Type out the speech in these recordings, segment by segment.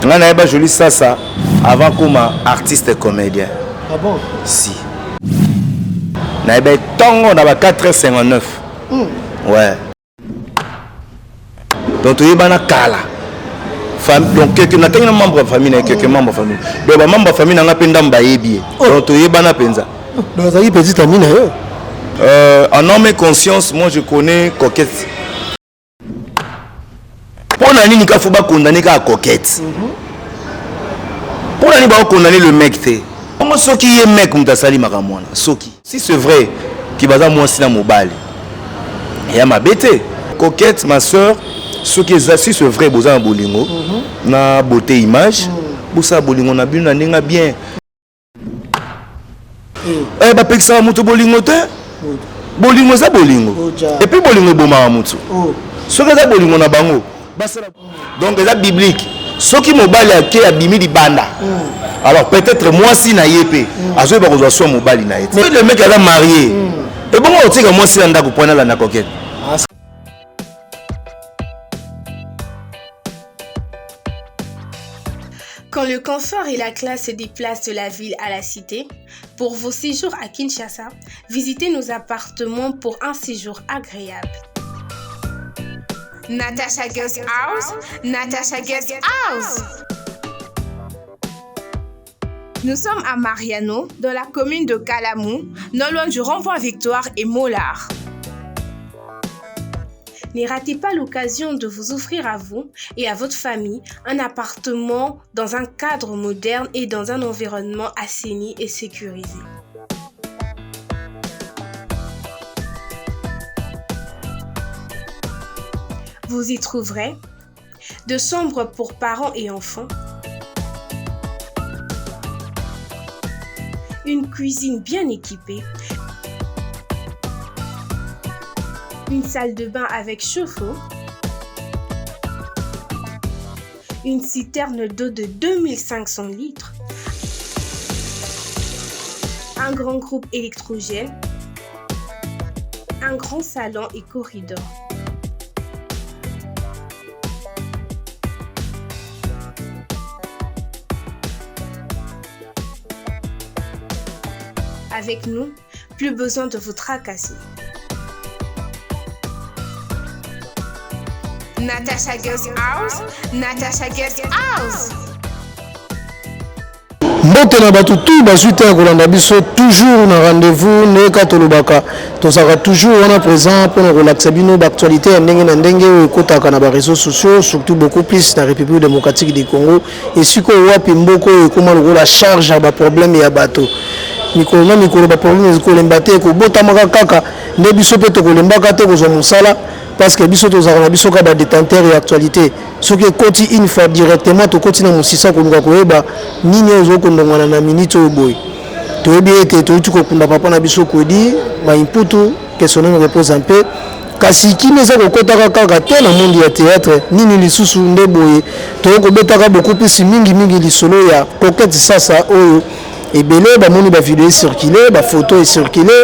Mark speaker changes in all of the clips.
Speaker 1: Nga na yeba joli ça avant comme artiste et comédien.
Speaker 2: Ah bon?
Speaker 1: Si. Na yeba tongo na ba 4h59. Ouais. Donc tu yeba na kala. Donc quelques membres de famille, quelques membres de famille. Donc les membres de famille n'ont pas d'amba ébié. Donc tu yeba na penza.
Speaker 2: Donc ça y est petite amie na yo.
Speaker 1: En homme et conscience, moi je connais Coquette. Pour nani ni ka faut pas condamner ka Coquette. Pour nani ba condamner le mec té. Comment ce qui est mec comme sali makamwana. Soki. Si c'est vrai qui va moi si na mobile. Et à ma bête. Coquette ma soeur, ce qui est si c'est vrai boza bolingo na beauté image, boza bolingo na bien na ninga bien. Eh ba peksa muto bolingo té. Bolingo za bolingo. Et puis bolingo boma mutu. Ce que za bolingo na bango. Donc c'est biblique. Ce qui mobile a qui abimi di banda. Alors peut-être moi si na yépé. Azo ba ko so mobile na été. Le mec elle a marié. Et bon on sait que moi si anda ko pona la na Coquette.
Speaker 3: Quand le confort et la classe se déplacent de la ville à la cité, pour vos séjours à Kinshasa, visitez nos appartements pour un séjour agréable. Natasha Guest House, Natasha Guest House. Nous sommes à Mariano, dans la commune de Kalamou, non loin du rond-point Victoire et Mollard. Ne ratez pas l'occasion de vous offrir à vous et à votre famille un appartement dans un cadre moderne et dans un environnement assaini et sécurisé. Vous y trouverez de chambres pour parents et enfants, une cuisine bien équipée, une salle de bain avec chauffe-eau, une citerne d'eau de 2500 litres, un grand groupe électrogène, un grand salon et corridor. Avec nous, plus besoin de vous tracasser. Natasha Guest House, Natasha Guest House.
Speaker 2: Mbote na batu tout basuite ya kolanda biso toujours na rendez-vous ne katolobaka tozaka toujours on présent pour relaxer bino d'actualité ya ndenge na ndenge ekotaka na ba réseaux sociaux surtout beaucoup plus na République démocratique du Congo et siko wapi mboko ekoma lokola charge ya ba problème ya bato mikolo na mikolo ba problème ezikolemba te ko botamaka kaka nde biso pe tokolembaka te kozwa mosala parce que biso tozaka na biso ka ba détenteur ya actualité ce qui koti une fois directement to koti na musisa konuka koyeba nini ezokondongana na minute oboy to bien ete to tuko kunda papa na biso kodi ma imputu questionner repose un peu kasi kimeza kokotaka kaka te na monde ya théâtre nini lisusu nde boye to kobetaka beaucoup plus mingi lisolo ya Coquette sasa oyo ebele ba moni ba vidéo circuler ba photo est circuler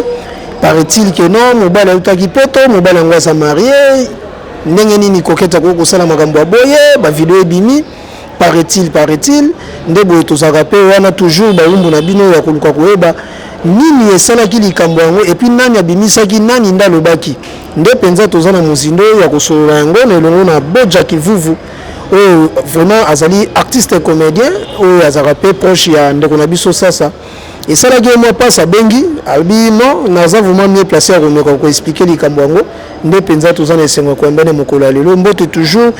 Speaker 2: paraît-il que non mobala utaki poto mobala ngasa marié ndenge nini Coquette ko sala makambo ya boye ba vidéo ebimi paraît-il nde boye tozaka pe wana toujours ba umbu na bino ya koluka koyeba nini esalaki likambo yango et puis nani abimisaki nani ndalobaki nde penza tozana mozindo ya kosolola yango na elongo na Boja Kivuvu oyo vraiment azali artiste et comédien oyo azaka pe proche ya ndeko na biso sasa et ça là qui moi passe à Bengi albi non naza vraiment mieux placé à ko expliquer likambo yango nde penza tozana esengo ko mbane mokolo lelo mbote toujours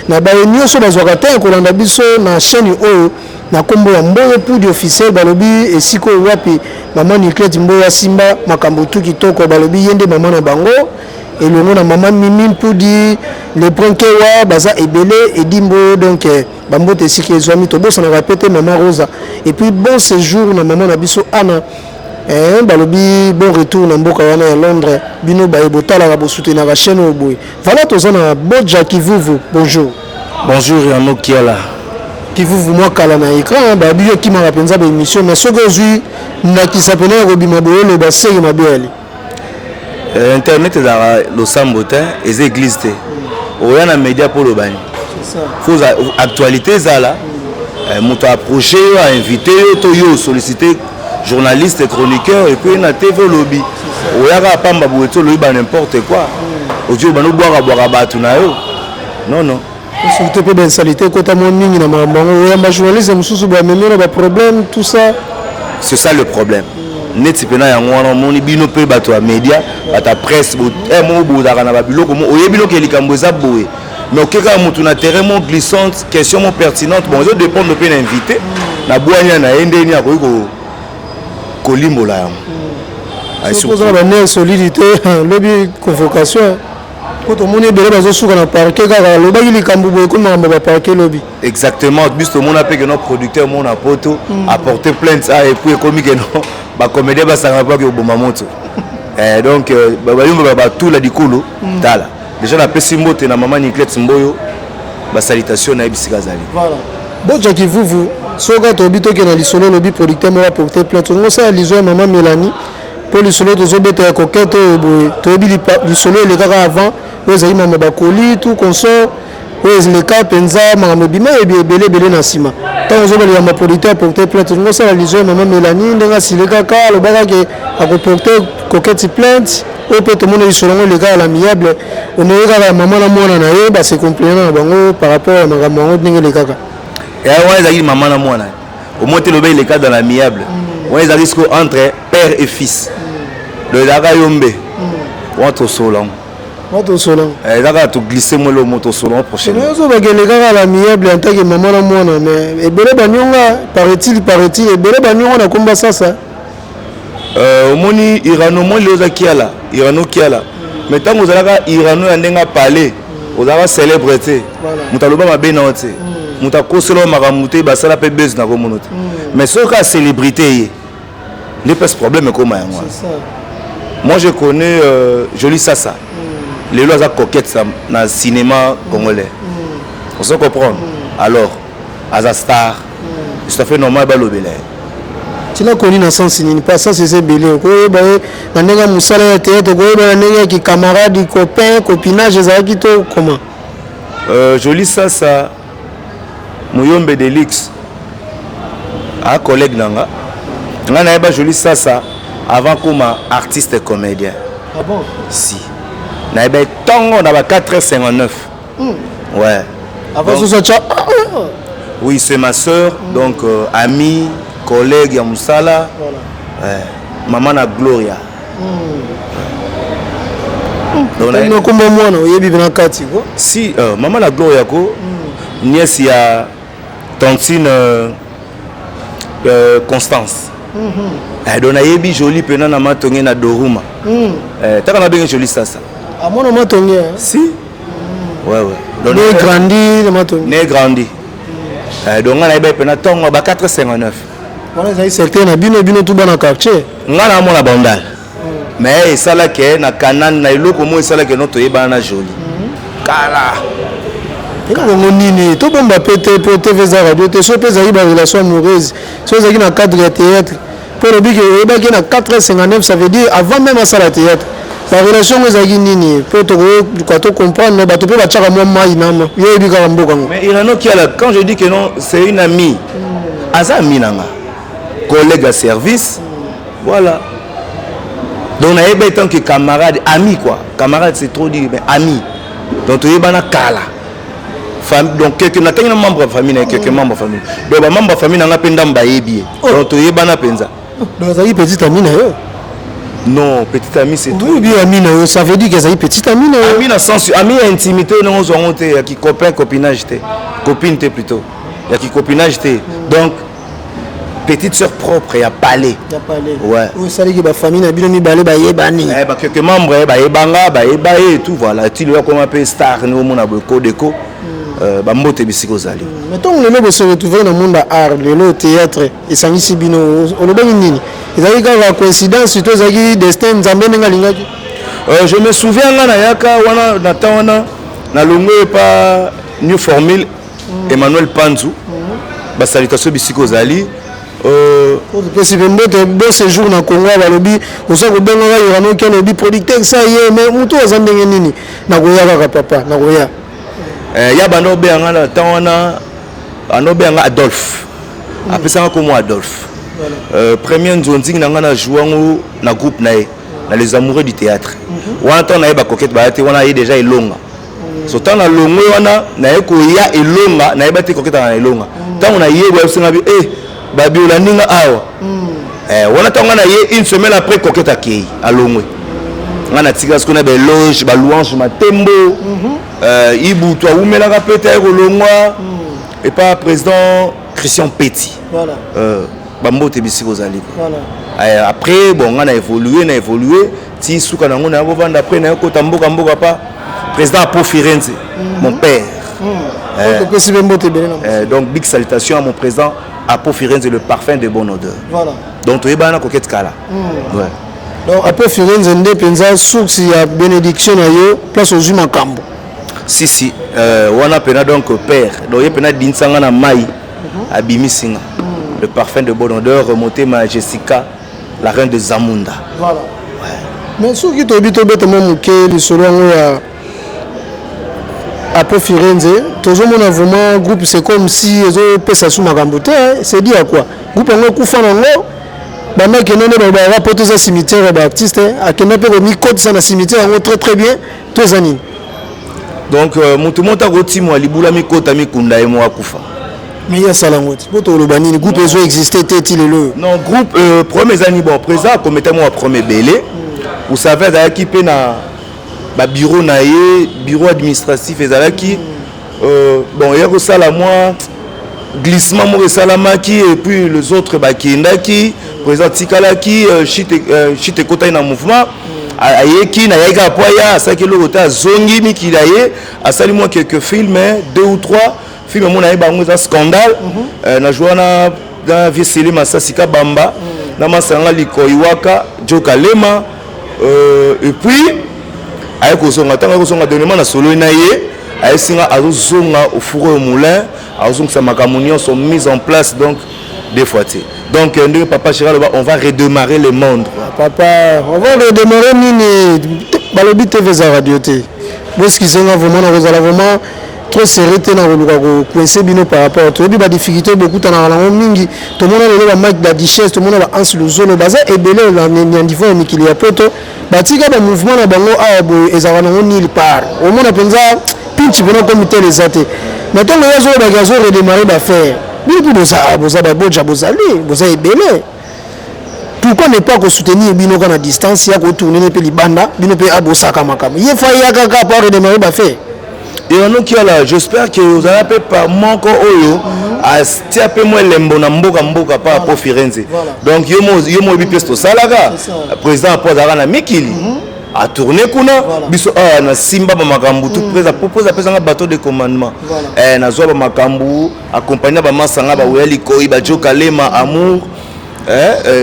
Speaker 2: na ba nyonso bazwaka te ko landa biso na chaîne oyo na kombo ya Mboyo Poudi officiel balobi esiko wapi maman Niclette Mboya Simba makambo tu kitoko balobi yende maman na bango et le nom de maman Mimi Poudi le prankewa baza ebele edimbo donc bambote esiki ezwami to bosa na répéter maman Rosa et puis bon séjour na maman na biso Anna balobi bon retour na mboka wana ya Londres bino ba ebotala ba soutenir la chaîne oboy voilà tozana Boja Kivuvu bonjour
Speaker 1: Yano Kiala
Speaker 2: Kivuvu moi kala na écran ba biyo ki ma penza ba émission mais ce que zui na ki s'appelle Robima Boyelo ba sey mabeli
Speaker 1: internet ezala losambo te eza église te oya na média pour le bani c'est ça faut actualité ezala moto approché a invité to yo sollicité journaliste chroniqueur et puis na TV lobby oyaka pamba boeto lobi ba n'importe quoi odio bano boira batu na yo non
Speaker 2: surtout pe ben salité kota mon mingi na mabango ya journaliste mususu ba memero ba problème tout ça
Speaker 1: c'est ça le problème neti pena yango wana moni bino pe bato ya média bata presse mo bozaka na babiloko mo oyebino ke likambo eza boye mais okeka mutu na terrain mo glissante question mo pertinente bon je dépend de pe na invité na boanya na endeni akoyi ko limbola yango
Speaker 2: suppose na ba solidité lobby convocation quand on est belé bazo suka na parquet kaka lobaki likambo boye ko mamba ba parquet lobby
Speaker 1: exactement bis to mona pe que notre producteur mona poto apporter plainte et puis comme que non ba comédien ba sanga pas que boma moto donc ba yumba ba tout la dikulu tala déjà na pesi mbote na maman Niclette Mboyo ba salutation na bisika zali
Speaker 2: voilà bon Jackie vous soka to bito ke na lisolo lobby producteur mo apporter plainte on ça liso maman Mélanie pour lisolo to zo beta coquette boye to bi lisolo le kaka avant vous avez même bakoli tout consort vous les cas penza maman bima et belé na sima tant vous avez ma producteur porter plainte on ça liso maman Mélanie ndenga si le kaka le baka ke a porter coquette plainte au peut tout le monde lisolo le gars à l'amiable on est kaka maman na mwana na ye ba se complément bango par rapport à maman ndenge le kaka
Speaker 1: et ouais ça maman na mwana au moins tu le le cas dans l'amiable ouais ça risque entre père et fils le daga yombe entre solon
Speaker 2: moto solon
Speaker 1: daga tu glisser moi le moto solon prochainement
Speaker 2: nous va que les gars à l'amiable en tant que maman na mwana mais et belé banyonga paraît-il et belé banyonga na komba ça
Speaker 1: au moni irano mo le kiala irano kiala mais tant vous allez irano ya ndenga parler vous allez célébrer mutaloba mabena ote mutakoselo makamute basala pe buzz na komono te mais ce cas célébrité n'est pas ce problème comme moi moi je connais Jolie Sassa les lois à coquette dans le cinéma congolais on se comprend alors Aza Star c'est fait normal balobele
Speaker 2: tu l'as connu dans sens ni pas ça c'est belé ko ba na ndenga musala ya théâtre ko ba ndenga ki camarade copain copinage za ki to comment
Speaker 1: Jolie Sassa Mouyombe Delix un collègue nanga ngana eba Jolie Sassa avant comme artiste et comédien.
Speaker 2: Ah bon?
Speaker 1: Si. Na eba tongo na ba 4h59. Ouais.
Speaker 2: Avant donc, ça
Speaker 1: oui, c'est ma sœur donc amie, collègue ya Musala. Voilà. Ouais. Maman na Gloria.
Speaker 2: Donc na kombo mwana oyebi bina kati ko?
Speaker 1: Si maman na Gloria ko nièce ya tantine Constance. Donc na yebi Jolie pena na matonge na Doruma. Taka na benga Jolie Sassa.
Speaker 2: Ah mon matonge.
Speaker 1: Si. Ouais.
Speaker 2: Donc né grandi na matonge.
Speaker 1: Né grandi. Donc na yeba pena tongo ba 4h59.
Speaker 2: Voilà ça certain na bino tout bana quartier.
Speaker 1: Ngana mona bandal. Mais ça là que na Canaan na iloko mo ça là que notre yeba na Jolie. Kala.
Speaker 2: Comment nini to bomba pété pour TV za radio te so pesa ba relation amoureuse so za na cadre de théâtre pour le big e ba ki na 4h59 ça veut dire avant même ça la théâtre la relation za ki nini pour to comprendre ba to pe ba tchaka moi mai nama ye bi ka mboka ngo
Speaker 1: mais Irano qui a quand je dis que non c'est une amie aza amie nanga collègue à service voilà donc na yeba tant que camarade ami quoi camarade c'est trop dire mais ami donc to yeba na kala donc quelques membres de famille quelques membres de famille donc les membres de famille n'ont pas d'amba ébié donc tu es bana penza
Speaker 2: donc ça y petite amie na yo
Speaker 1: non petite amie c'est tout
Speaker 2: oui bien amie na yo ça veut dire que ça y petite amie na yo
Speaker 1: amie na sens amie intimité non on ont été qui copain copinage té copine té plutôt il y a qui copinage té donc petite sœur propre il y a palais ouais
Speaker 2: oui ça dit que la famille na bino mi balé ba yebani
Speaker 1: bah quelques membres ba yebanga ba yebaé et tout voilà tu le comme un peu star nous mon aboko déco bambote bisiko zali
Speaker 2: mais tant le lobo se retrouver dans le monde art le théâtre et sangisi bino olobangi nini ezali ka coïncidence surtout ezali destin nzambe nenga lingaki
Speaker 1: je me souviens là na yaka wana na tawana na longo pa new formule Emmanuel Panzu ba salutation bisiko zali
Speaker 2: parce que mbote bon séjour na Congo balobi osa ko benga ka Irano ki lobi producteur ça y est mais muto azandenge nini na koya ka papa na koya
Speaker 1: ya bano beanga na tawana ano beanga Adolphe après ça comme Adolphe premier nzonzi na ngana jouango na groupe nae na les amoureux du théâtre wana ton na ba coquette ba te wana déjà elonga so tant na longo wana na ko ya elonga na ba te coquette na elonga tant na yebo singa bi ba biola ninga awa wana tant na ye une semaine après coquette akei alongwe ngana tika ce qu'on appelle loge ba louange matembo ibu toi umela ka peut-être olongwa et pas président Christian Petit
Speaker 2: voilà
Speaker 1: bambote bisiko zali après bon on a évolué ti suka nango na bovanda après na ko tamboka mboka pa président Apo Firenze mon père donc big salutation à mon président Apo Firenze le parfum de bonne odeur
Speaker 2: voilà
Speaker 1: donc tu es bana coquette kala ouais
Speaker 2: donc Apo Firenze ndé penza source ya bénédiction na yo place aux humains kambo
Speaker 1: si wana pena donc père donc ye pena dinsanga na mai abimisinga le parfum de bonne odeur remonté ma Jessica la reine de Zamunda
Speaker 2: voilà ouais. Mais ce qui te dit bête mon le solo ya Apo Firenze toujours mon vraiment groupe c'est comme si ils pesa sous makambote c'est dit à quoi groupe ngo kufa ngo bana kenene ba rapporter ça cimetière ba artiste a kenene pe mi code ça na cimetière ngo très bien tous années
Speaker 1: donc mutu monta ko timo libula mi kota mi kunda e mo akufa.
Speaker 2: Mais il y a Salangoti. Votre Lobani, le groupe a existé, t'es-il le.
Speaker 1: Non, groupe, premier année, bon, présent, comme étant moi, premier belé. Vous savez, il y a qui peut na bureau naïe, bureau administratif, et qui, bon, il y a que ça la moi, glissement, moi, salamaki, et puis les autres, qui ndaki, présent Tikalaki, chite kota na mouvement. Ayeki na yaga poya, ça que le rota zongi mi qui d'ailleurs, a sali moi quelques films, 2 ou 3. Film mon aïe bango scandale na joana na vieseli masasika bamba na masanga likoiwaka joka lema et puis aïe kozonga tanga kozonga donnement na solo na ye aïe singa azonga au four au moulin azonga sa makamunion sont mis en place donc des fois donc nous papa Chira on va redémarrer le monde
Speaker 2: papa on va redémarrer nini balobi TV za radio té parce qu'ils sont vraiment na rozala vraiment trop serré na ko coincer bino par rapport to bi ba difficulté beaucoup na la mingi to mona le ba match da duchesse to mona ba ans le zone baza et belé la niveau mikili ya poto ba tika ba mouvement na bango a bo ezala na nil part au mona penza pinch bono comité les até mais to le zo ba gazo redémarrer ba faire bi boza ba boja bozali boza e belé pourquoi ne pas soutenir bino kana distance ya ko tourner ne pe libanda bino pe abosaka makam ye fa ya kaka pas redémarrer ba faire.
Speaker 1: Et on qui là, j'espère que vous avez peu par manque oyo à stiaper moi lembo na mboka mboka par Apo Firenze. Donc yomo bipesto salaga président Apo Zara mikili a tourner kuna biso na simba ba makambu tout président propose apesa nga bateau de commandement na zo ba makambu accompagner ba masanga ba weli koi ba joka lema amour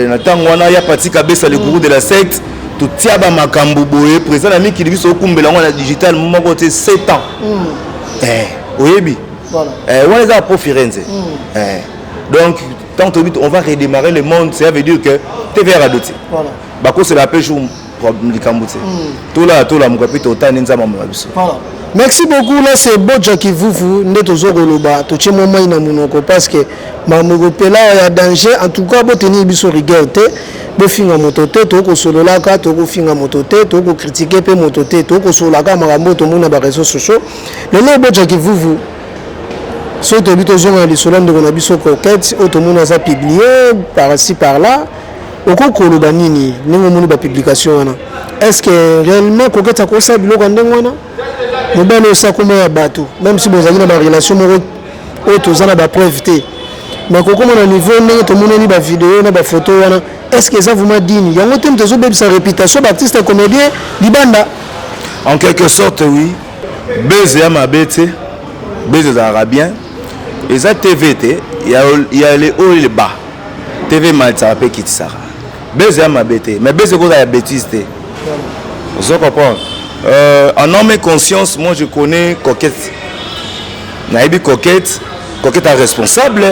Speaker 1: na tango wana ya patika besa le gourou de la secte tout tiaba makambu boye président na mikili biso okumbela ngona digital moko te 7 ans oyebi voilà on les a Apo Firenze donc tant on va redémarrer le monde ça veut dire que TV Radoti voilà bako c'est la jour likambu tout là mon capitaine otani nzama mabiso
Speaker 2: voilà merci beaucoup là c'est Boja qui vous ndeto zokoloba to chemo mai na munoko parce que mamoko pela ya danger en tout cas boteni biso rigueur te bofinga motote to ko sololaka to ko finga motote to ko critiquer pe motote to ko solaka makambo to mona ba réseaux sociaux le nom Boja qui vous so to bito zonga li solande ko na biso coquette o to mona za publier par ici par là oko koloba nini ningo moni ba publication wana est-ce que réellement coquette a ko sa biloko ndengo wana mobalo sa kuma ya bato même si bozali na ba relation moko o to zana ba preuve te mais koko mona niveau ndenge to mona ni ba vidéo na ba photo wana est-ce que ça vous m'a dit yango tem te zo beb sa réputation baptiste comédien libanda
Speaker 1: en quelque sorte oui beze ya mabete beze za arabien et ça TVT il y a les hauts et les bas TV Malta pe Kitsara beze ya mabete mais beze ko ya bêtise te vous comprenez en homme et conscience moi je connais coquette naibi coquette est responsable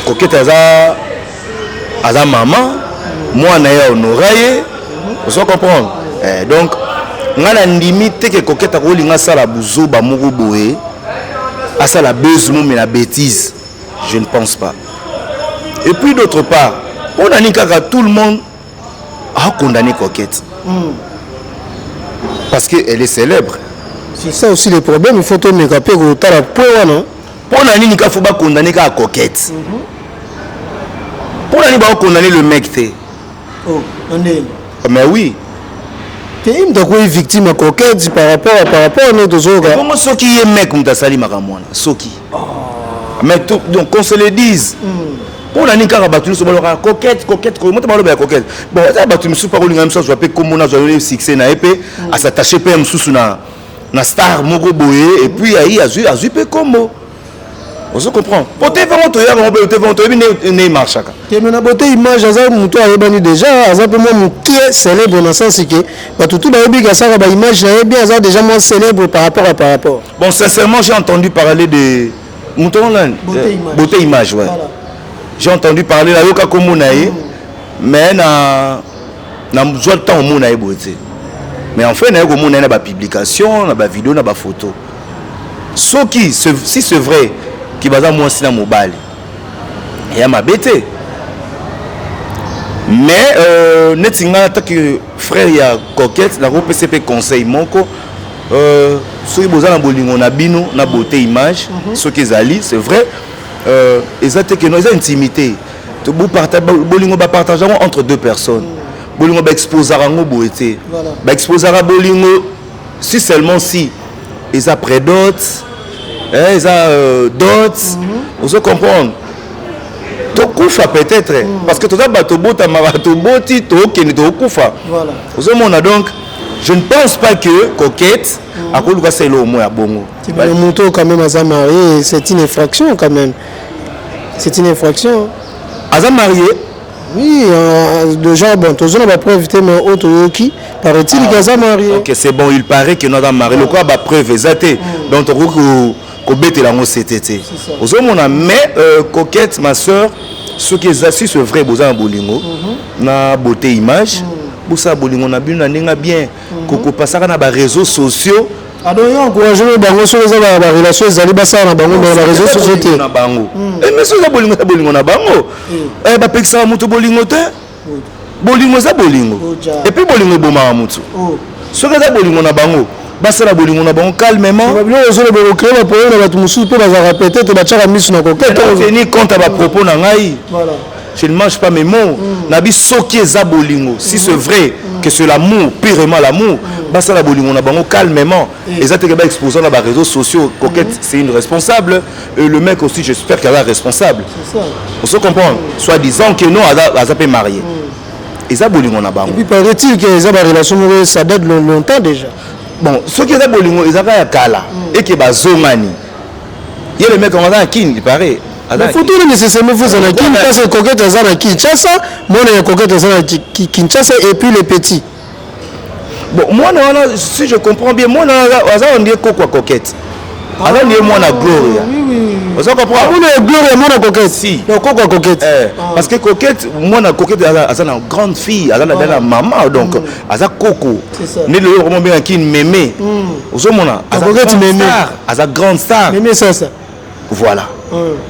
Speaker 1: coquette aza maman moi na ya honoraye vous comprenez donc ngana ndimi te que coquette akolinga sala buzo ba moko boye asala besoin mais la bêtise Je ne pense pas. Et puis d'autre part, on a dit que tout le monde a condamné Coquette. Parce qu'elle est célèbre.
Speaker 2: C'est ça aussi le problème, il faut tout me rappeler que tu as la poids, non?
Speaker 1: On a dit qu'il faut pas condamner la Coquette. On a dit qu'il faut condamner le mec.
Speaker 2: Oh,
Speaker 1: mais oui.
Speaker 2: Tu es victime de Coquette par rapport à notre autres.
Speaker 1: Comment ceux qui est mec, on t'a sali ma ramona. Ceux qui. Mais tout, donc qu'on se le dise. On a dit qu'il faut pas Coquette, comment tu parles de Coquette? Bon, tu me suis pas roulé comme ça, je vais comme on a joué succès na épée, à s'attacher pas me sous na star mogo boye et puis aí azu pe combo. On se comprend. Pour te faire monter on peut te faire monter ne marche ka.
Speaker 2: Tu me na beauté image aza muto ayebani déjà aza pe moi qui est célèbre dans le sens que ba tout ba yebi ka ça ba image na bien aza déjà moins célèbre par rapport.
Speaker 1: Bon sincèrement, j'ai entendu parler de mouton là beauté image ouais. Voilà. J'ai entendu parler là yoka comme naé mais na joie temps mon naé beauté. Mais en fait, il y a des publications, des vidéos, des photos. Si c'est vrai qu'il y a moi aussi dans mon bal, il y a ma bête. Mais, que frère, il y a Coquette, la PCP conseil, ceux qui ont bolingo na bino, na beauté image, ceux qui zali, c'est vrai, ils ont intimité. Bolingo partager entre deux personnes. Bolingo ba exposer rango boité ba exposer bolingo si seulement si ils a prédotes ils a dots on se comprendre to kufa peut-être parce que tout ça bato bota ma bato boti to keni to kufa voilà on a donc je ne pense pas que Coquette a koluka c'est le mot ya bongo
Speaker 2: le monto quand même à marié c'est une infraction quand même c'est une infraction
Speaker 1: à marié.
Speaker 2: Oui, de gens, bon, tous on va pas éviter mais autre qui paraît-il qu'ils sont mariés.
Speaker 1: Ok, c'est bon, il paraît que nous avons marié. Le quoi, bah preuve exacte. Donc on bête la c'était. Aux hommes on a mais Coquette, ma soeur, ce qui est assis c'est vrai, besoin bolingo, na beauté image, pour ça bolingo na bien, na bien, coco passer na ba réseaux sociaux.
Speaker 2: Alors, il y a encouragé les banques sur les relations, les alibasa dans les réseaux sociaux.
Speaker 1: Mais si vous avez bolingo na bango, eh bah pexer mutu bolingo te, bolingo za bolingo. Et puis bolingo boma mutu. Si vous avez bolingo na bango, bah c'est la bolingo na bango calmement.
Speaker 2: Bien vous allez vous créer la problème avec musu pour la répéter, tu vas tirer mise na coquette.
Speaker 1: Tenir compte à propos na ngai. Voilà. Je ne mange pas mes mots. Nabi soki za bolingo. Si c'est vrai que c'est l'amour, purement l'amour, bah ça la bolingo na bango calmement. Et ça te va exposer dans les réseaux sociaux. Coquette, c'est une responsable. Et le mec aussi, j'espère qu'elle est responsable. C'est ça. On se comprend. Soit disant que non, elle a pas marié. Et ça bolingo na bango.
Speaker 2: Et puis paraît-il que les relations ça date longtemps déjà.
Speaker 1: Bon, ceux qui ont bolingo, ils avaient un kala et qui ba zomani. Il y a le mec on va kin, il paraît.
Speaker 2: Il faut tout nécessairement faire ça parce que Coquette est à Kinshasa, moi on est Coquette est à Kinshasa et puis les petits.
Speaker 1: Bon, moi si je comprends bien, moi on dit quoi Coquette. Alors on dit moi na Gloria.
Speaker 2: Oui.
Speaker 1: Vous comprenez?
Speaker 2: On est Gloria moi na Coquette.
Speaker 1: Si.
Speaker 2: Donc quoi Coquette?
Speaker 1: Parce que Coquette, moi na Coquette elle a une grande fille, elle a la maman donc elle a coco. C'est ça. Mais le vraiment bien qui mémé. Vous comprenez? Coquette mémé. Elle a grande star.
Speaker 2: Mémé ça.
Speaker 1: Voilà.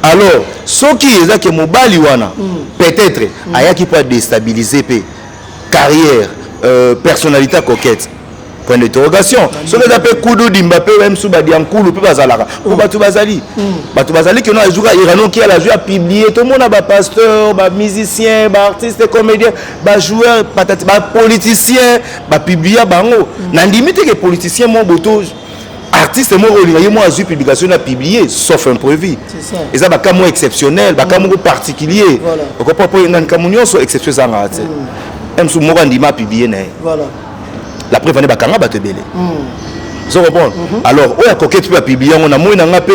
Speaker 1: Alors, ce qui est que Mobali wana peut-être qui peut déstabiliser carrière, personnalité Coquette. Point d'interrogation. Ce que j'appelle Koudou Dimbappé même sous Badiankoulou peut bazalara. Ou Batou Bazali. Batou Bazali que nous a joué à Irano qui a joué à publier tout le monde a pasteur, musicien, artiste, comédien, joueur, politicien, publier bango. N'a limite que politicien mon boto artiste moi a eu publication à publier sauf imprévu. C'est ça. Et ça cas moins exceptionnel, cas moins particulier. On comprend pas une communion soit exceptionnel ça raté. Même sous moi ndima publier né. Voilà. La preuve on est bakanga ba te belé. Vous comprenez? Alors, on a Coquette peut publier on a moins na ngapé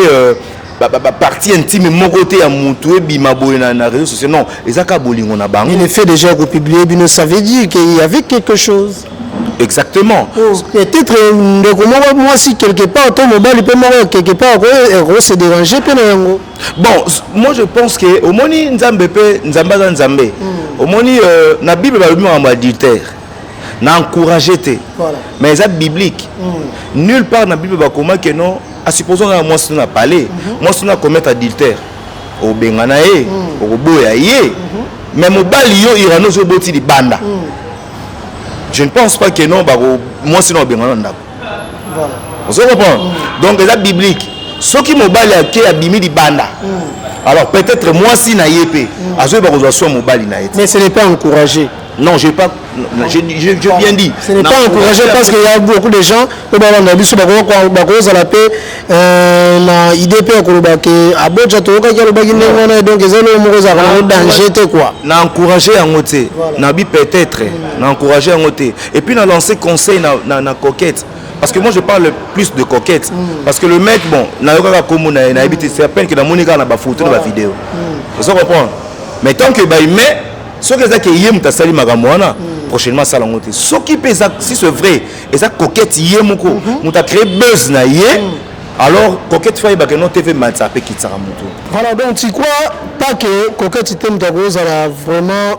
Speaker 1: partie intime mon côté à mutu bima boyena na réseaux sociaux non, et ça ka bolingo na bango.
Speaker 2: Il est fait déjà que publier bino ça veut dire qu'il y avait quelque chose.
Speaker 1: Exactement.
Speaker 2: Peut-être moi si quelque part ton mobile il peut mourir quelque part se déranger
Speaker 1: bon moi je pense que au moni nzambe pe nzamba nzambe au moni na bible ba lobi en adultère na encourager te mais c'est biblique nulle part na bible ba comment que non à supposons moi si on a parlé moi si on a commettre adultère au benganae au boya yé mais mobali yo irano zo boti di banda je ne pense pas que non moi sinon bengana ndako voilà vous comprenez donc c'est biblique ce qui mobali a ke abimi di banda alors peut-être moi si na yépé azo ba ko so mobali na yé
Speaker 2: mais ce n'est pas encouragé.
Speaker 1: Non, je pas. Je bien dit.
Speaker 2: Ce n'est pas encouragé parce qu'il y a beaucoup de gens qui ont la paix. Na IDP a Abodja to ka kelo bagi ngona donc ezelo mo za ko danger quoi.
Speaker 1: Na encourager en côté. Na bi peut-être. Na encourager en côté. Et puis na lancer conseil na coquette. Parce que moi je parle plus de coquette. Parce que le mec bon, na yoka comme na habité c'est à peine que na monika na ba photo na ba vidéo. Vous comprenez? Mais tant que ba mais ce que c'est que yem ta sali magamwana prochainement ça l'angote ce qui pèse si c'est vrai et ça coquette yemoko on t'a créé buzz na yé alors coquette faille ba que non TV matsa pe kitsara moto
Speaker 2: voilà donc tu crois pas que coquette thème ta rose a vraiment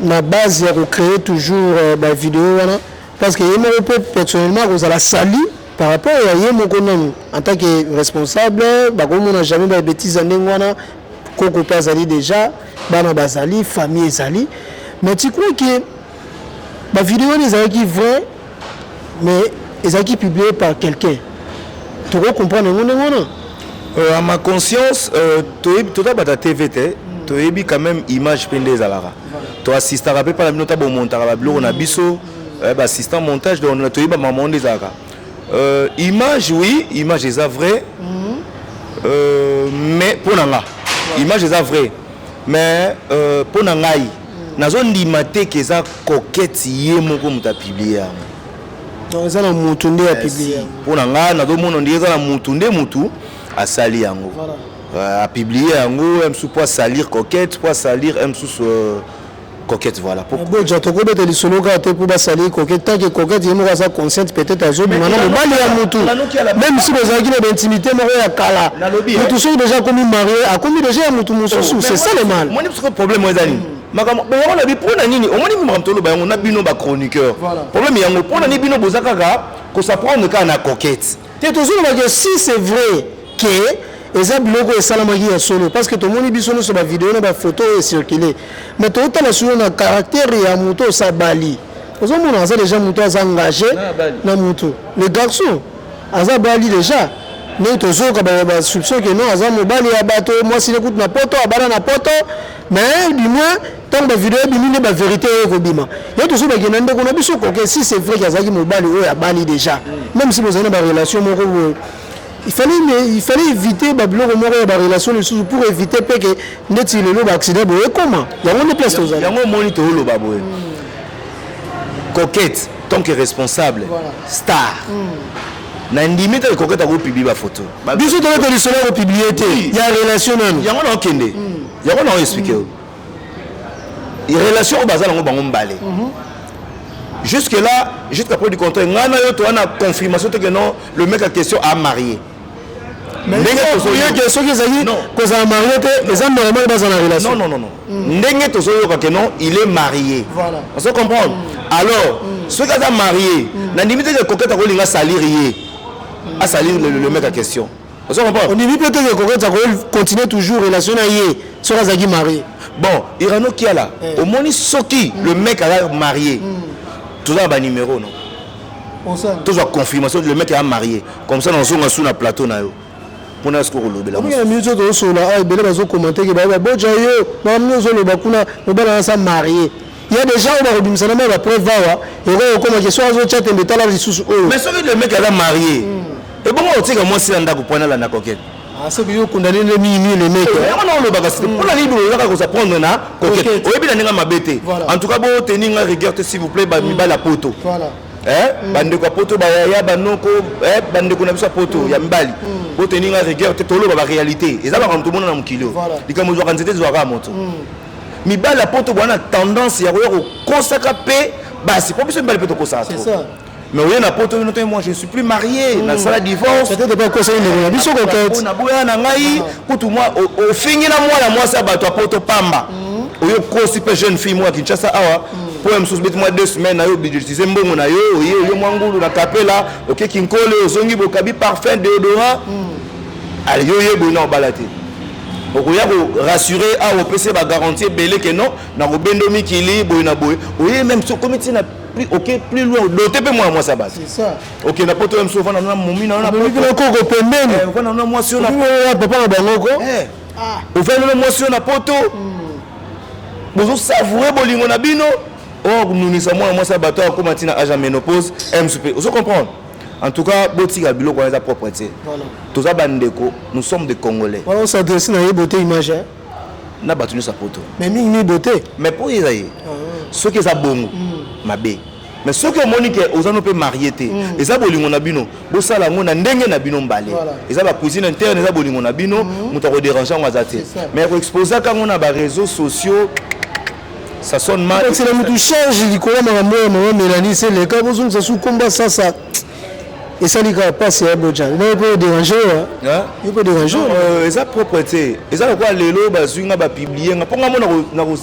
Speaker 2: na base à recréer toujours ba vidéo voilà parce que yemo peut personnellement vous a la sali par rapport à yemoko non en tant que responsable ba comme on n'a jamais ba bêtises ndengwana koko pazali déjà bana bazali famille ezali mais tu crois que la vidéo est qui vrai mais est qui publié par quelqu'un tu comprends
Speaker 1: à ma conscience tout à bata TVT tu es quand même image pendez alara tu assistes à rappeler par la minute à bon montage à blog on a biso assistant montage donc tu es maman des alara image oui image est vrai mais pour nanga image est vrai mais pour nangai nazo ndimate que ça coquette yemoko muta publier
Speaker 2: donc ça na mutunde a publier
Speaker 1: pour nanga nazo mono ndiza na mutunde mutu a sali yango a publier yango même sous pour salir coquette pour salir même sous coquette voilà pourquoi
Speaker 2: bon j'ai toko bete lisolo ka te pour salir coquette tant que coquette yemoko ça consciente peut-être à jour maintenant le bali ya mutu même si vous avez une intimité moro ya kala mais tout ça déjà comme marié a comme déjà mutu mususu c'est ça le mal
Speaker 1: moi ni problème moi zani makamo on a bi pour na nini on moni mramtolo ba on a bino ba chroniqueur problème yango pour na ni bino bozaka ko ça prendre ka na coquette
Speaker 2: te toujours que si c'est vrai que eza biloko esalamaki ya solo parce que tomoni biso nyonso bavideo na bafoto ecircule mais totala solo na caractère ya moto osabali ozomona aza déjà moto aza engagé na moto le garçon aza bali déjà ne tozoka basuption ke non aza mobali ya bato mwasi nekutu na poto abana na poto mais du moins ntango bavideo ebimi nde bavérité ekobima ye tozo bakenda ndeko na biso koke si c'est vrai azalaki mobali oyo abali déjà même si bozali na barelation moko boye il fallait éviter babiloko moko ya barelation lisusu pour éviter pe ke ndeti lelo baaccident boye comment yango nde place tozali
Speaker 1: yango moni tooloba boye coquette tant que responsable star na ndimi te coquette akopublie bafoto
Speaker 2: biso toleka lisolo akopublie te ya relation nano
Speaker 1: yango na okende yango na oexplike relation oyo baza nango bango mbale jusque là jusqu'à près du compte ngana yo to ana confirmation que non le mec en question a marié
Speaker 2: ndenge tozoyoka soki ezali kozala marié te eza normal baza na relation
Speaker 1: non ndenge tozoyoka que non il est marié
Speaker 2: voilà
Speaker 1: on se comprend alors soki aza marié na ndimi te coquette akolinga salir ye a salir le mec en question on se comprend
Speaker 2: on dit peut-être que coquette continue toujours relation na ye soki azalaki marié
Speaker 1: bon irano qui a là au moni soki le mec a marié tout ça ba numéro non tout ça confirmation le mec est marié comme ça dans son sous na plateau na yo pour na score lobe là
Speaker 2: on mieux de sur là belé bazo commenter que ba boja yo na mieux zo ba kuna no bala sa marié il y a des gens qui ont remis na ba preuve wa et comme que soit zo chat mbetala sous
Speaker 1: mais celui le mec est marié et bon on tika moi si anda ko pona la na coquette
Speaker 2: ah c'est que yo condamné le mini les mecs
Speaker 1: on le baga c'est pour la libre là ko ça prendre na coquette oyebi na ninga mabete en tout cas bon tenir nga rigueur s'il vous plaît ba mi ba la poto
Speaker 2: voilà
Speaker 1: bande ko poto ba ya banoko bande ko na biso poto ya mbali bo tenir nga rigueur te tolo ba réalité et ça ba tout monde na mukilo dikamo zo kanzete zo ka moto mi ba la poto bwana tendance ya ko consacrer pe ba c'est pas biso mbali pe to ko ça
Speaker 2: c'est ça
Speaker 1: mais oui na poto moi je suis plus marié na sala divorce
Speaker 2: c'était pas conseiller na biso ko
Speaker 1: ko na boya na ngai kutu moi au fingi na moi ça ba to poto pamba oyo ko si pe jeune fille moi Kinshasa awa pour même sous moi 2 semaines na yo budgetiser mbongo na yo yo mwangulu na kapela OK kinkole ozongi bokabi parfum déodorant allez yo yebo na balate okoya ko rassurer a opc ba garantie belé que non na ko bendo mikili boy na boy oye même so comité na plus OK plus loin doté pe moi ça base
Speaker 2: c'est ça
Speaker 1: OK na poto même so fana na momi na
Speaker 2: poto ko pembeni
Speaker 1: fana na moi sur na
Speaker 2: papa na bango
Speaker 1: o fana na moi sur na poto bozo savourer bolingo na bino oh nous ni ça moi ça bato ko matina âge ménopause MSP vous comprendre. En tout cas, Botika Bilo connaît sa propreté. Voilà. Tous les bandeko, nous sommes des Congolais.
Speaker 2: Voilà, on s'adresse à la beauté image.
Speaker 1: N'a battu sa photo.
Speaker 2: Mais mini beauté.
Speaker 1: Mais pour y aller, ceux qui sont bons, ma bé. Mais ceux qui ont monique, aux années peut marier. Et ça, bolingo na bino. Bo sala ngona ndenge na bino mbale. Et ça, la cuisine interne, ça bolingo na bino, mutako dérangeant wazate. Mais pour exposer quand on a des réseaux sociaux. Ça sonne mal.
Speaker 2: C'est la moutou change, il connaît maman Mélanie, c'est les cas, vous avez sous combat ça. Et ça, il n'y a pas de problème. Il peut déranger. Il peut déranger.
Speaker 1: Et ça, propreté. Et ça, quoi, les lots, ils ont publié. On a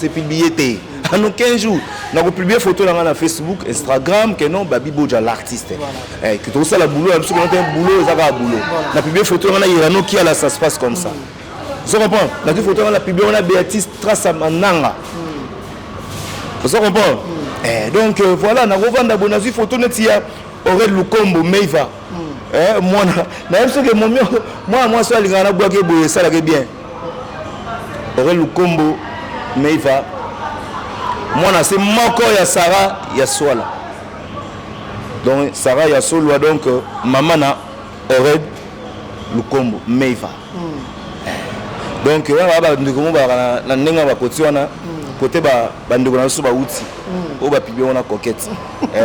Speaker 1: publié. En 15 jours, on a publié des photos sur Facebook, Instagram, que non, Babi Bodja, l'artiste. Que tout ça, le boulot, un boulot, ça va boulot. On a publié des photos, on a Irano qui a là, ça se passe comme ça. Vous comprenez? On a des photos, on a publié, on a Béatrice Trasamananga. Vous comprenez? Donc, voilà, on a revendu des photos, Aurait le combo Meiva. Moi, même ce que moi, ça, les gars, ça l'a bien. Aurait le combo Meiva. Moi, c'est Moko, il y a Sarah, il y a Soala. Donc, Sarah, il y a Soala, donc, maman, aurait le combo Meiva. Donc, on va dire côté bandeko na so ba outil o ba pibé on a coquette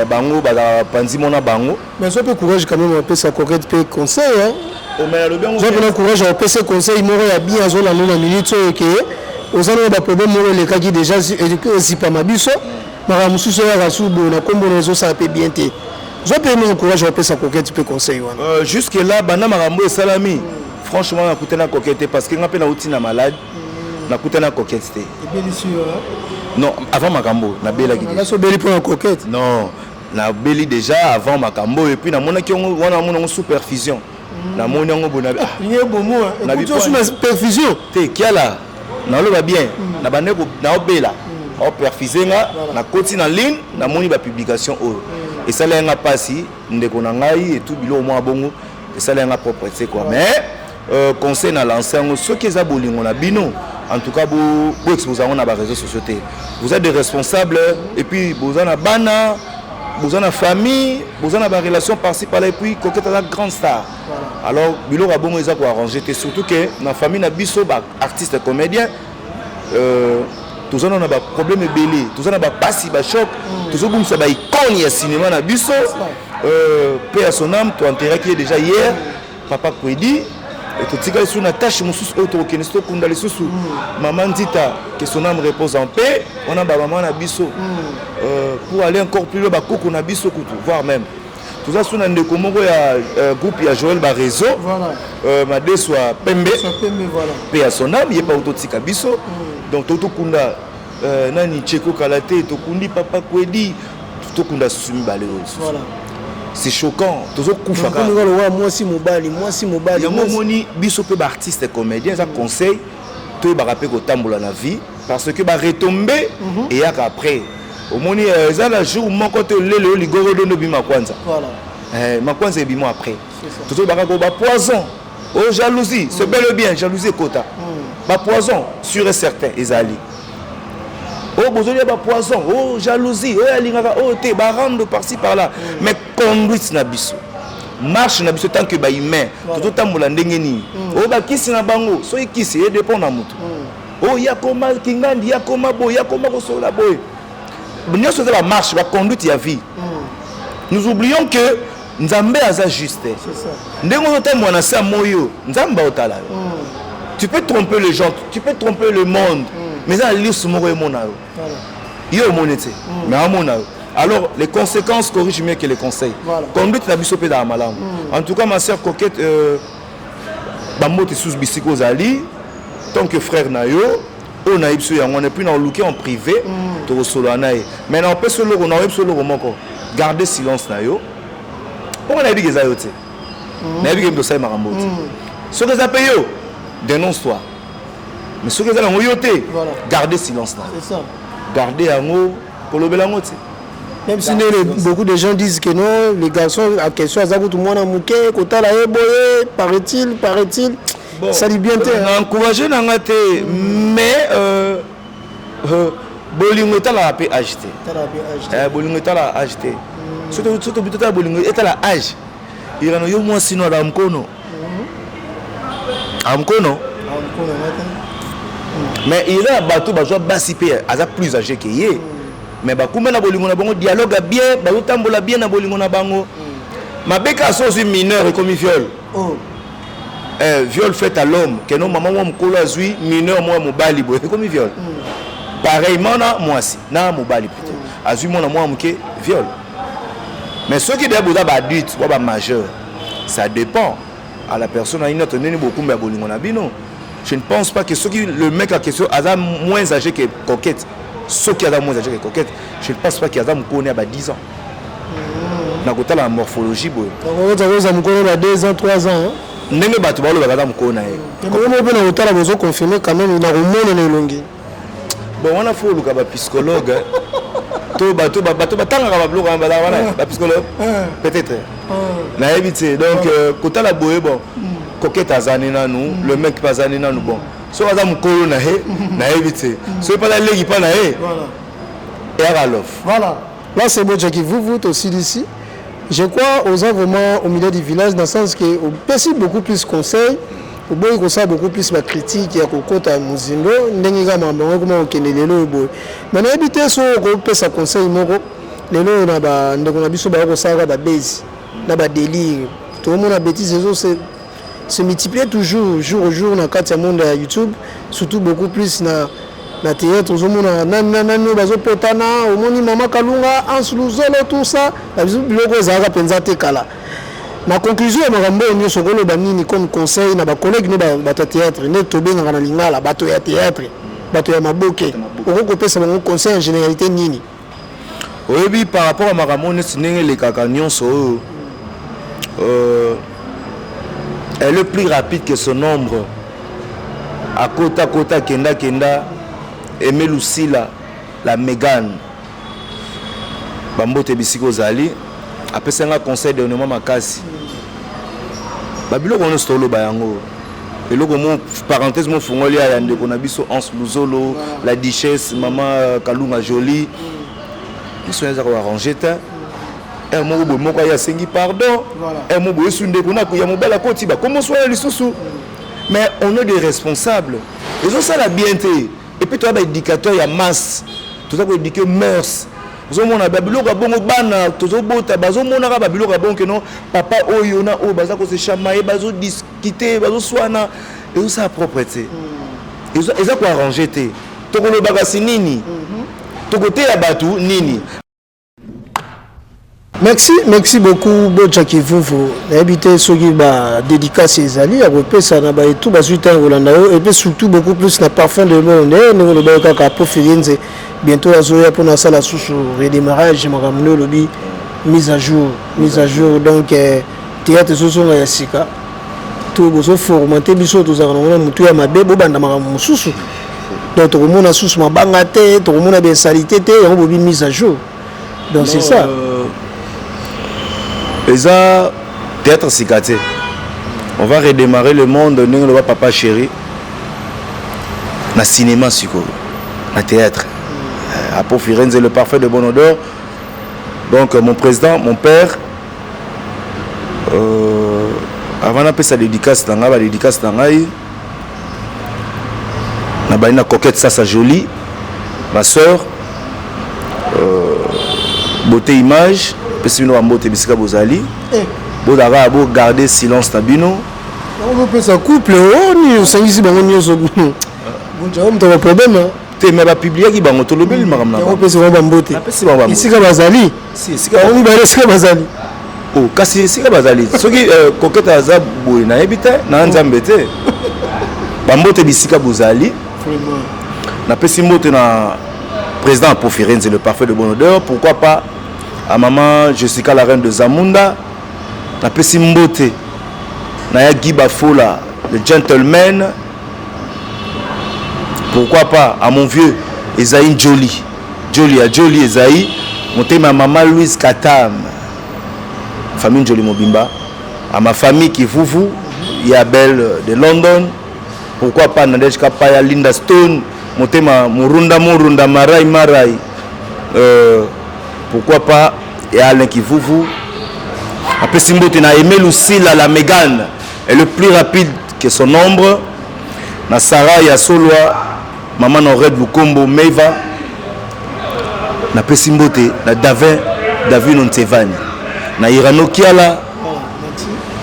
Speaker 1: bango ba panzi mona bango
Speaker 2: mais ça peut courage quand même un sa coquette peut conseil hein
Speaker 1: o mais le bien on
Speaker 2: peut courage on peut conseil moro ya bien zo la minute OK aux années ba problème moro les cas qui déjà si pas mabiso mara mususu ya rasubo na kombo rezo ça peut bien té je peux me courage on peut sa coquette peut conseil
Speaker 1: jusque là bana marambo et salami franchement on a coûté na coquette parce que ngapé na outil na malade na coûté na coquette té non avant Makambo na bela qui
Speaker 2: là so beli pour la coquette
Speaker 1: non na beli déjà avant Makambo et puis na mona ki on a sous perfusion na mona ngo bona
Speaker 2: il est bon moi na bi sous perfusion
Speaker 1: té kia là na lo ba bien na baneko na obela o perfuser na koti na ligne na moni ba publication o et ça là nga pasi ndeko na ngai et tout bilo mo bongo et ça là nga propreté quoi mais conseil na l'ancien ceux qui za bolingo na bino. En tout cas, vous exposez dans les réseaux sociaux. Vous êtes des responsables et puis vous avez bana, vous avez famille, vous avez des relations par-ci par-là et puis coquette est une grande star. Alors, il y a bon pour arranger. Surtout que dans la famille, il y a artistes et comédiens. Tous on a des problèmes belés, tous on a des passi, des chocs, tous on a des icônes de cinéma dans biso. Paix à son âme, tu as enterré qui est déjà hier, Papa Kwedi. Et tout ce qui est une tâche, maman dit que son âme repose en paix. On a maman na biso pour aller encore plus loin, on a biso voire même. Tout ça, on a un groupe, il y a Joël Barézo, Madé soit Pembe, paix à son âme, il n'y a pas autotika biso. Donc Toto Kunda, Nani Tcheko Kalate, Tokundi Papa Kwedi, Toto Kunda Sumi Baléo. C'est choquant. Toujours koufaka.
Speaker 2: Moi si mobali.
Speaker 1: Il y a moni biso pe artiste et comédien ça conseil to ba rapper ko tambola na vie parce que ba retomber et après au moni ça la jour mon côté lelo ligoro do no bima kwanza. Voilà. Ma kwanza bima après. Toujours ba ko ba poison. Oh jalousie, c'est bel et bien jalousie kota. Ba poison sûr et certain ezali. Oh, besoin de poison, oh, jalousie, oh, t'es barrando par-ci par-là. Mais conduite na biso. Marche na biso tant que ba humain. Tout temps moula ndengeni. Oh, ba kisi na bango, so kisi, et dépend na mutu. Oh, ya koma kingandi, ya koma boy, ya koma kosola boy. Nous sommes la marche, la conduite ya vie. Nous oublions que Nzambe a juste. C'est ça. Ndengo temps mwana sa moyo, Nzamba otala. Tu peux tromper les gens, tu peux tromper le monde. Mais ça, il y a alors, les conséquences corrigent mieux que les conseils. Conduite la bisopé dans la malam. En tout cas, ma soeur coquette, Bamote sous Bissiko Zali, tant que frère Nayo, on a on plus dans le en privé, mais on peut solo, on a solo, garder silence Nayo. On a dit que ça y est. On a dit que ça y est. Ce que ça paye, dénonce-toi. Mais ce que ça paye, gardez silence là.
Speaker 2: C'est ça.
Speaker 1: Gardez un mot pour le bélango.
Speaker 2: Même si beaucoup de gens disent que non, les garçons, à question, tout le monde a mouké, kota la eboye, paraît-il. Bon, ça dit bien.
Speaker 1: Encouragé dans la tête, mais bolingo ta la paix acheté. Bolingo ta la acheté. Surtout plutôt ta bolingo et ta la âge. Il y a eu moins sinon à Mkono. À Mkono. Mais il y a bateau besoin basipé, à plus âgé que yé. Mais bakoumé na bolingo na bango dialogue bien, bateau tambola bien na bolingo na bango. Ma beka sont aussi mineur et comme viol. Viol fait à l'homme, que non maman moi mkolo azui mineur moi mobali boy comme viol. Pareillement moi aussi, na mobali plutôt. Azui moi na moi mké viol. Mais ceux qui doivent être adultes ou majeurs, ça dépend à la personne. Il y a beaucoup de bolingo na bino. Je ne pense pas que ceux qui le mec à question a moins âgé que coquette. Ceux qui ont moins âgé que coquette, je ne pense pas qu'il y a à 10 ans. Na kota la morphologie boy.
Speaker 2: Donc vous avez 2 ans, 3 ans.
Speaker 1: Nenge batu balo bakata mukona ye.
Speaker 2: Comment on peut na besoin confirmer quand même na romone na longi.
Speaker 1: Bon on a faut le ba psychologue. To bato batanga ka bloka ba psychologue. Peut-être. Na éviter donc kota la boye bon. Coquette azani na nous, le mec pas azani na nous bon. So aza mukolo na he na éviter. So pas la legi pas na he. Voilà. Et alors.
Speaker 2: Voilà. Là c'est bon Jackie, vous aussi d'ici. Je crois aux gens vraiment au milieu du village, dans le sens que on peut beaucoup plus conseils, on peut beaucoup plus de critiques, il y a beaucoup de musindo, n'enga mambo comment on connaît les lois boy. Maintenant habiter sur on peut ça conseil moko, les lois na ba ndeko na biso ba ko sala ba base, na ba délire. Tout le monde a bêtise se multiplier toujours jour au jour dans quatre monde à YouTube, surtout beaucoup plus na théâtre ozomona nano bazopetana omoni mama kalunga ansuluzolo tout ça la biloko ezalaka penza te kala na conclusion ya makambo nyonso koloba nini comme conseil na bacollègue ne bato ya théâtre ne tobengaka na lingala bato ya théâtre bato ya maboke okokopesa bango conseil en généralité nini
Speaker 1: oyebi par rapport à makambo neti ndenge elekaka nyonso oyo elle est plus rapide que son ombre à kota kenda Aimé Lucila, la Mégane, Bambote Bisiko Zali, après c'est un conseil de Nema Makasi. Babilo kono stolo bayango. Et là comme parenthèse mon fongoli à yande qu'on a biso Hans Luzolo, la Duchesse, maman Kalunga Jolie. Ils sont les arrangés ta. Et moi moko ya sengi pardon. Et moi boye sunde kuna ko ya mobala koti ba comment soit les sous. Mais on est des responsables. Ils ont ça la bienté. Et puis tu as des éducateurs, il y a masse. Tout ça pour éduquer mœurs. Vous avez un babilo qui a bon bana, tout ça pour bazo mona ka babilo qui a bon que non papa oyona o baza ko se chamailler, bazo discuter, bazo soana et ça propreté. Et ça ko arranger té. To ko le bagasi nini. To côté ya batu nini.
Speaker 2: Merci beaucoup Jackie Vuvu. Habité soki ba dédicace ezali ya kopesa na ba tout ba suite Rolanda et puis surtout beaucoup plus na parfum de monde ne le ba ka po firenze bientôt la zoya pour na sala susu redémarrage makamno lobi mise à jour donc théâtre soso ya sika tout bozo formater biso to za na mutu ya mabe bo banda makamu susu donc to mona susu mabanga te to mona be salité te ya bobi mise à jour donc c'est ça.
Speaker 1: Et ça, théâtre cicaté. On va redémarrer le monde, nous le papa chéri. Na cinéma suko, na théâtre. À Pau Firenze, le parfait de bonne odeur. Donc mon président, mon père, avant d'appeler sa dédicace dans la dédicace dans la, na une coquette ça jolie, ma soeur, beauté image. Parce que nous avons bisika bozali. Bodara bo garder silence tabino.
Speaker 2: On peut ça couple ni sangisi bango nyoso. Bon jam to problème.
Speaker 1: Te me ba publier ki bango to lobeli makamna.
Speaker 2: On peut se ba mbote. Ici ka bazali. Si ici ka on ba ici ka bazali.
Speaker 1: Oh kasi ici ka bazali. Soki koketa za boy na ebite na nzambe te. Ba mbote bisika bozali. Vraiment. Na pesi mbote na président Pau Firenze le parfait de bonne odeur, pourquoi pas à maman Jessica la reine de Zamunda na pesi mbote na ya Giba Fola le gentleman. Pourquoi pas à mon vieux Esaïe Jolie. Jolie Esaïe. Monter ma maman Louise Katam. Famille Jolie Mobimba. À ma famille qui vous, Yabel de London. Pourquoi pas Nadej Kapaya, Linda Stone. Monter ma Murunda Marai. Pourquoi pas et Alain qui vous. Après Simbo, tu as aimé Lucille la Mégane. Elle est le plus rapide que son ombre. Na Sarah Yasoloa, maman Norred Lukombo Meiva. Na Pesimbote, na David Nontevani. Na Irano Kiala.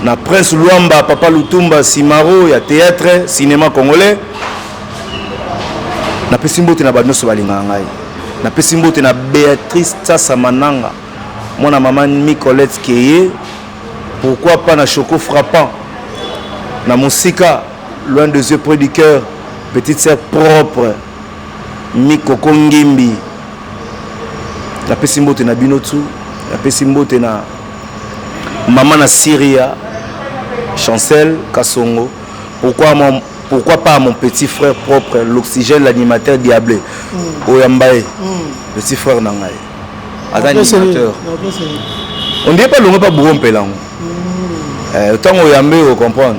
Speaker 1: Na Prince Luamba, Papa Lutumba Simaro, ya théâtre, cinéma congolais. Na Pesimbote na Badnoso Balingangai. Na Pesimbote na Béatrice Tassa Mananga. Moi na maman Nicolette Keye. Pourquoi pas na Choco Frappant. Na Moussika, loin des yeux près du cœur, petite sœur propre, Mikoko Ngimbi. La Pessimbote na Binotu, la Pessimbote na Maman na Syria, Chancel Kassongo. Pourquoi pas mon petit frère propre, l'oxygène, l'animateur Diablé, Oyambaye, petit frère Nangaye, animateur. On ne dit pas le pas bourron pélang. Autant Oyambaye, vous comprenez.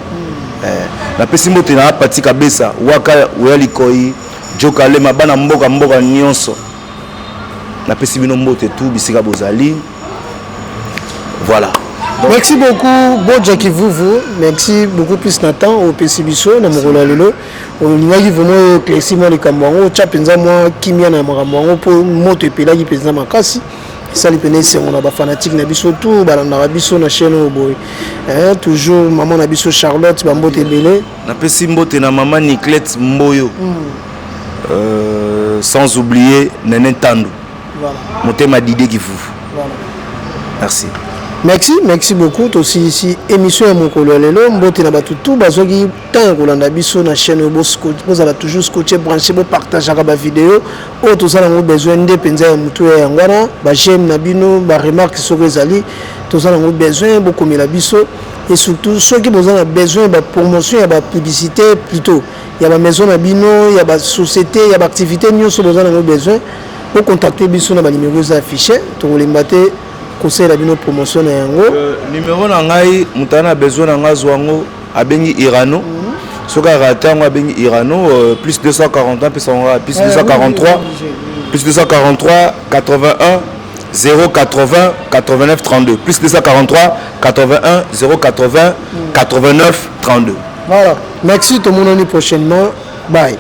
Speaker 1: La Pessimbote na Pati Kabesa, Waka Uyalikoi, Jokale Mabana Mboka Nyonso. La Pessimbote tout Bisika Bozali. Voilà. Donc,
Speaker 2: merci beaucoup, Bodja qui vous. Merci beaucoup plus Nathan au Pessibiso, na Morola Lelo. Au Ningaki vraiment clairement les Kamwango, Chapenza moi Kimia na Maramwango pour moto Pelagi Penza Makasi. Ça les pénètes c'est on a des fanatiques na biso tout balanda biso na chaîne au boy. Toujours maman na biso Charlotte Bambote Belé.
Speaker 1: Na Pessimbote na maman Niclette Mboyo. Sans oublier Nene Tandou. Voilà. Motema Didé qui vous. Voilà. Merci.
Speaker 2: Merci beaucoup. Aussi ici émission à mon collègue Lelo, mbote na batutu bazoki tant kolanda biso na chaîne Bosco. Vous allez toujours scotcher brancher pour partager la vidéo. O tout ça on a besoin de penza ya mutu ya ngwana, ba j'aime na bino, ba remarque sur les ali. Tout ça on a besoin beaucoup mais la biso et surtout ceux qui ont besoin de promotion, il y a publicité plutôt. Il y a la maison na bino, il y a la société, il y a l'activité nous avons besoin pour contacter biso na ba numéros affichés. To les mater conseil la bino promotion na yango
Speaker 1: numéro na ngai mutana besoin na ngazwango abengi Irano soka ratango abengi Irano plus 241 plus 243 plus 243 81 080 89 32 plus 243 81 080 89 32.
Speaker 2: Voilà, merci tout le monde prochainement. Bye.